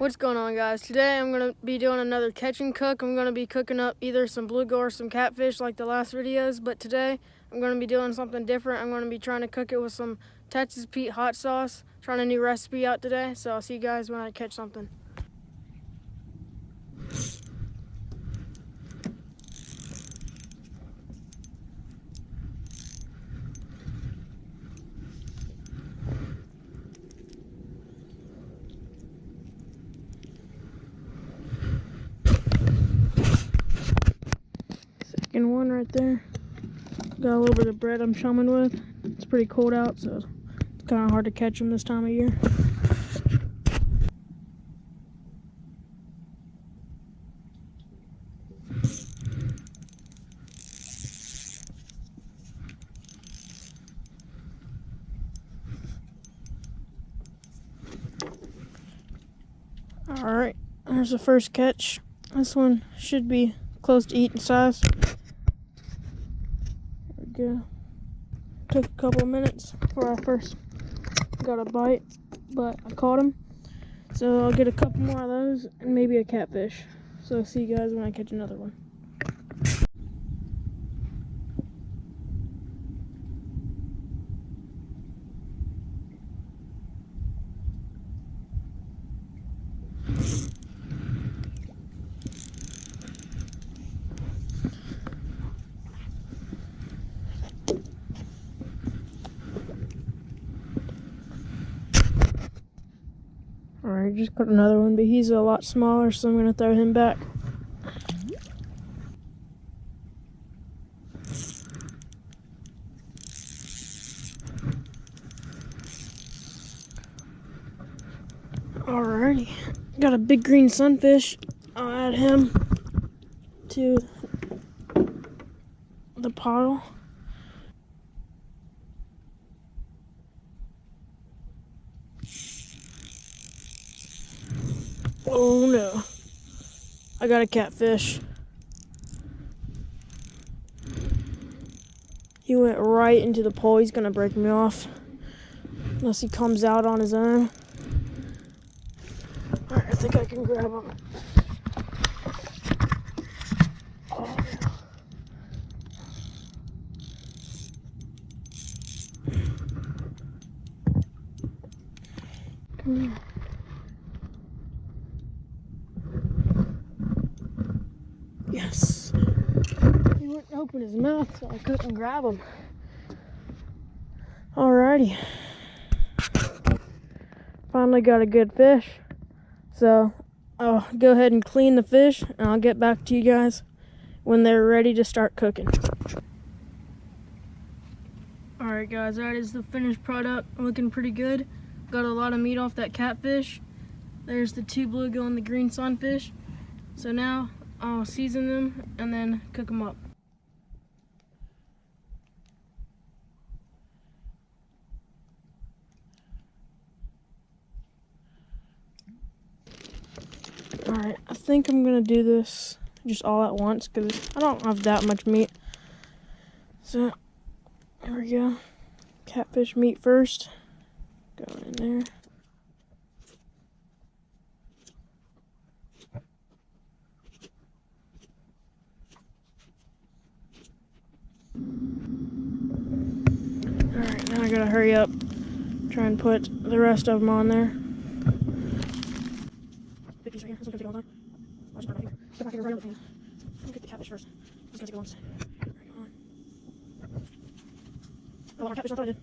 What's going on, guys? Today I'm going to be doing another catch and cook. I'm going to be cooking up either some bluegill or some catfish like the last videos, but today I'm going to be doing something different. I'm going to be trying to cook it with some Texas Pete hot sauce. Trying a new recipe out today, so I'll see you guys when I catch something. Second one right there. Got a little bit of bread I'm chumming with. It's pretty cold out, so it's kind of hard to catch them this time of year. Alright, there's the first catch. This one should be close to eating size. There we go. Took a couple of minutes before I first got a bite, but I caught him. So I'll get a couple more of those and maybe a catfish. So I'll see you guys when I catch another one. Alright, just caught another one, but he's a lot smaller, so I'm going to throw him back. Alrighty, got a big green sunfish. I'll add him to the pile. Oh no, I got a catfish. He went right into the pole. He's gonna break me off unless he comes out on his own. Alright, I think I can grab him. Oh no. Come here. Yes. He wouldn't open his mouth, so I couldn't grab him. Alrighty. Finally got a good fish. So I'll go ahead and clean the fish, and I'll get back to you guys when they're ready to start cooking. Alright guys, that is the finished product. Looking pretty good. Got a lot of meat off that catfish. There's the 2 bluegill and the green sunfish. So now I'll season them and then cook them up. Alright, I think I'm gonna do this just all at once because I don't have that much meat. So, there we go. Catfish meat first. Going in there. Alright, now I gotta hurry up. Try and put the rest of them on there. Big piece right here. This one's gonna take a long time. I'll just burn my finger. Get my finger right on the pan. Let me cook the catfish first. This is gonna take a long time. Right on. A lot more catfish than I thought I did.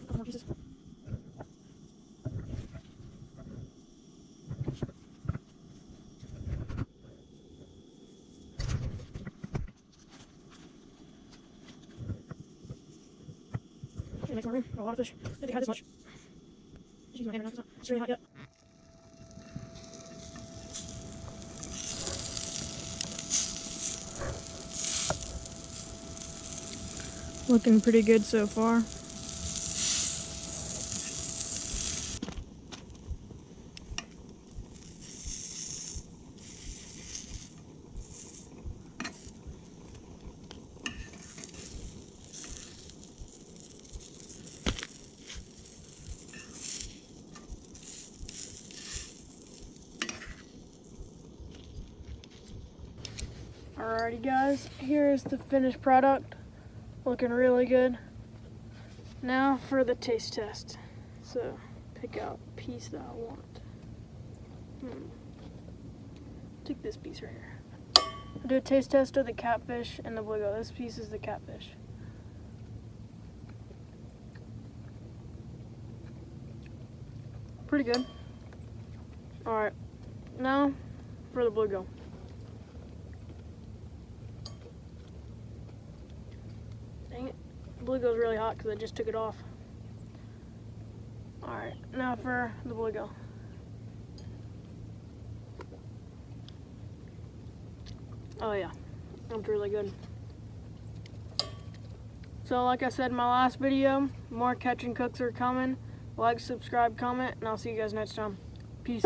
A couple more pieces. Make more room. Got a lot of fish. I think I had this much. Just use my hand right now. It's not very hot yet. Looking pretty good so far. Alrighty guys, here is the finished product. Looking really good. Now for the taste test. So pick out a piece that I want. Take this piece right here. I'll do a taste test of the catfish and the bluegill. This piece is the catfish. Pretty good. Alright, now for the bluegill. Dang it, bluegill's really hot because I just took it off. Alright, now for the bluegill. Oh yeah, that's really good. So like I said in my last video, more catch and cooks are coming. Like, subscribe, comment, and I'll see you guys next time. Peace.